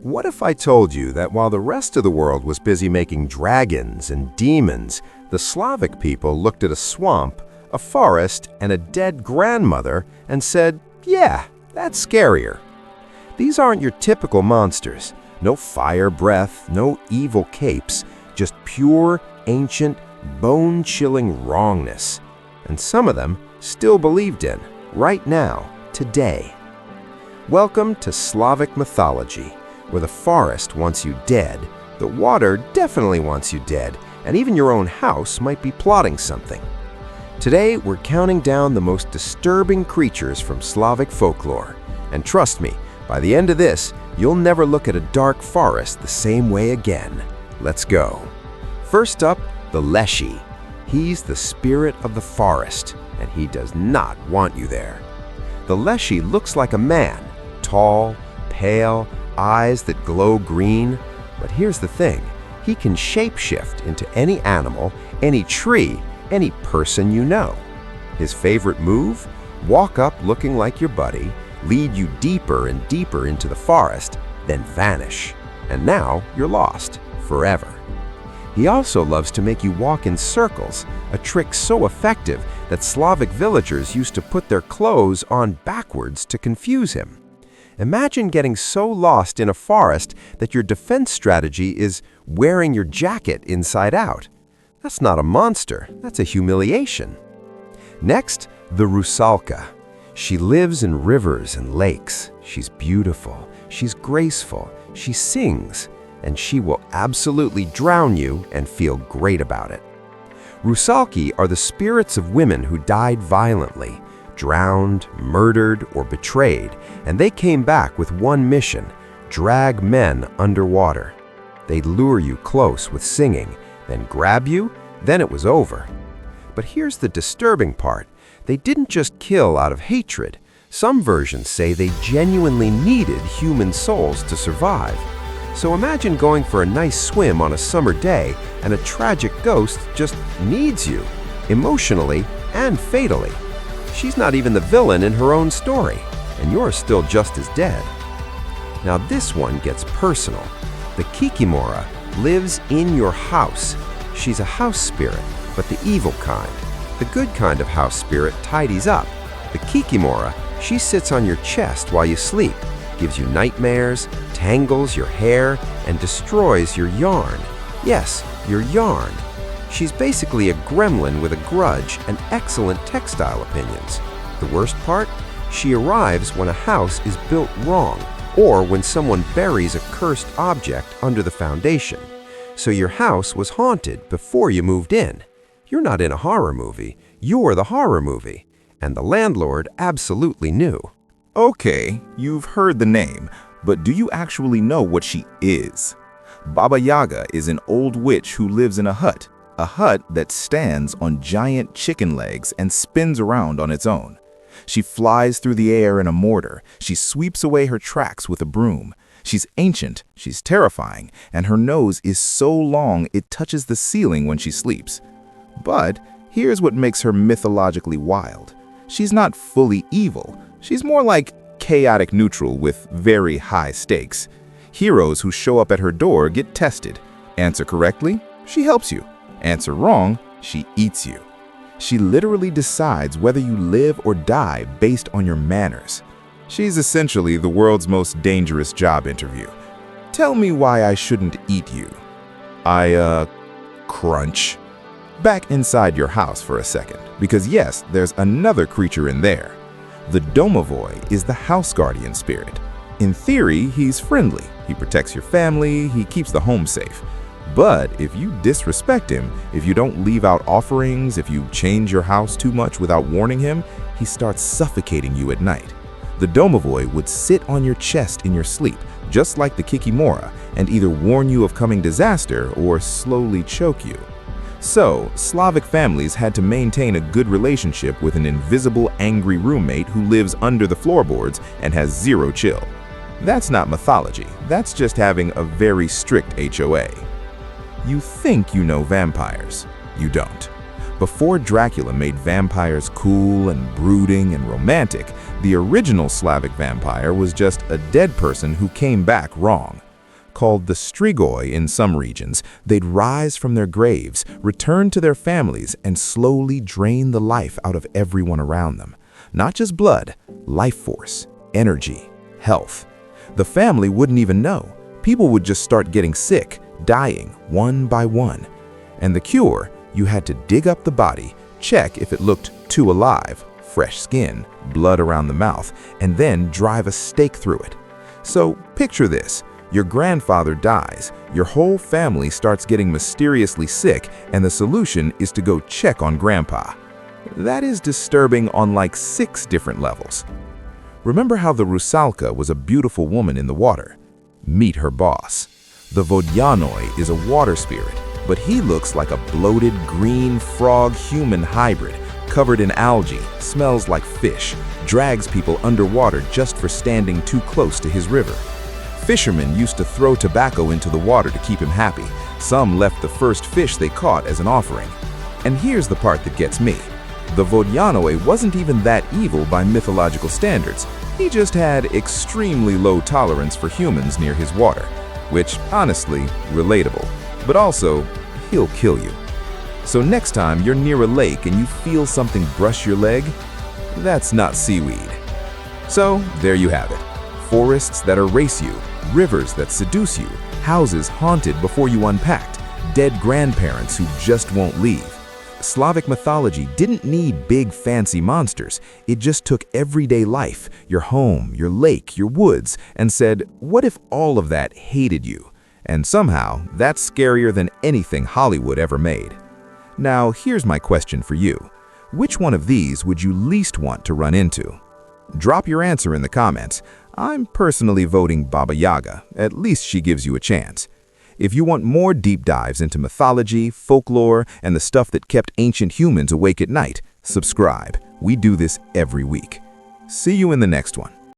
What if I told you that while the rest of the world was busy making dragons and demons, the Slavic people looked at a swamp, a forest, and a dead grandmother and said, yeah, that's scarier. These aren't your typical monsters. No fire breath, no evil capes, just pure, ancient, bone-chilling wrongness. And some of them still believed in, right now, today. Welcome to Slavic Mythology, where the forest wants you dead, the water definitely wants you dead, and even your own house might be plotting something. Today, we're counting down the most disturbing creatures from Slavic folklore. And trust me, by the end of this, you'll never look at a dark forest the same way again. Let's go. First up, the Leshy. He's the spirit of the forest, and he does not want you there. The Leshy looks like a man, tall, pale, eyes that glow green. But here's the thing, he can shapeshift into any animal, any tree, any person you know. His favorite move? Walk up looking like your buddy, lead you deeper and deeper into the forest, then vanish. And now you're lost, forever. He also loves to make you walk in circles, a trick so effective that Slavic villagers used to put their clothes on backwards to confuse him. Imagine getting so lost in a forest that your defense strategy is wearing your jacket inside out. That's not a monster, that's a humiliation. Next, the Rusalka. She lives in rivers and lakes. She's beautiful, she's graceful, she sings, and she will absolutely drown you and feel great about it. Rusalki are the spirits of women who died violently, drowned, murdered, or betrayed, and they came back with one mission: drag men underwater. They'd lure you close with singing, then grab you, then it was over. But here's the disturbing part. They didn't just kill out of hatred. Some versions say they genuinely needed human souls to survive. So imagine going for a nice swim on a summer day and a tragic ghost just needs you, emotionally and fatally. She's not even the villain in her own story, and you're still just as dead. Now this one gets personal. The Kikimora lives in your house. She's a house spirit, but the evil kind. The good kind of house spirit tidies up. The Kikimora, she sits on your chest while you sleep, gives you nightmares, tangles your hair, and destroys your yarn. Yes, your yarn. She's basically a gremlin with a grudge and excellent textile opinions. The worst part? She arrives when a house is built wrong, or when someone buries a cursed object under the foundation. So your house was haunted before you moved in. You're not in a horror movie, you're the horror movie. And the landlord absolutely knew. Okay, you've heard the name, but do you actually know what she is? Baba Yaga is an old witch who lives in a hut that stands on giant chicken legs and spins around on its own. She flies through the air in a mortar. She sweeps away her tracks with a broom. She's ancient, she's terrifying, and her nose is so long it touches the ceiling when she sleeps. But here's what makes her mythologically wild. She's not fully evil. She's more like chaotic neutral with very high stakes. Heroes who show up at her door get tested. Answer correctly, she helps you. Answer wrong, she eats you. She literally decides whether you live or die based on your manners. She's essentially the world's most dangerous job interview. Tell me why I shouldn't eat you. Crunch. Back inside your house for a second, because yes, there's another creature in there. The Domovoi is the house guardian spirit. In theory, he's friendly. He protects your family, he keeps the home safe. But if you disrespect him, if you don't leave out offerings, if you change your house too much without warning him, he starts suffocating you at night. The Domovoi would sit on your chest in your sleep, just like the Kikimora, and either warn you of coming disaster or slowly choke you. So, Slavic families had to maintain a good relationship with an invisible, angry roommate who lives under the floorboards and has zero chill. That's not mythology, that's just having a very strict HOA. You think you know vampires. You don't. Before Dracula made vampires cool and brooding and romantic, the original Slavic vampire was just a dead person who came back wrong. called the strigoi in some regions, they'd rise from their graves, return to their families, and slowly drain the life out of everyone around them. Not just blood, life force, energy, health. The family wouldn't even know. People would just start getting sick, dying one by one. And the cure, you had to dig up the body, check if it looked too alive, fresh skin, blood around the mouth, and then drive a stake through it. So picture this. Your grandfather dies, your whole family starts getting mysteriously sick, and the solution is to go check on Grandpa. That is disturbing on like 6 different levels. Remember how the Rusalka was a beautiful woman in the water? Meet her boss. The Vodyanoi is a water spirit, but he looks like a bloated green frog-human hybrid, covered in algae, smells like fish, drags people underwater just for standing too close to his river. Fishermen used to throw tobacco into the water to keep him happy. Some left the first fish they caught as an offering. And here's the part that gets me. The Vodyanoi wasn't even that evil by mythological standards. He just had extremely low tolerance for humans near his water, which, honestly, relatable. But also, he'll kill you. So next time you're near a lake and you feel something brush your leg, that's not seaweed. So there you have it. Forests that erase you, rivers that seduce you, houses haunted before you unpacked, dead grandparents who just won't leave. Slavic mythology didn't need big fancy monsters. It just took everyday life, your home, your lake, your woods, and said, what if all of that hated you? And somehow, that's scarier than anything Hollywood ever made. Now, here's my question for you. Which one of these would you least want to run into? Drop your answer in the comments. I'm personally voting Baba Yaga. At least she gives you a chance. If you want more deep dives into mythology, folklore, and the stuff that kept ancient humans awake at night, subscribe. We do this every week. See you in the next one.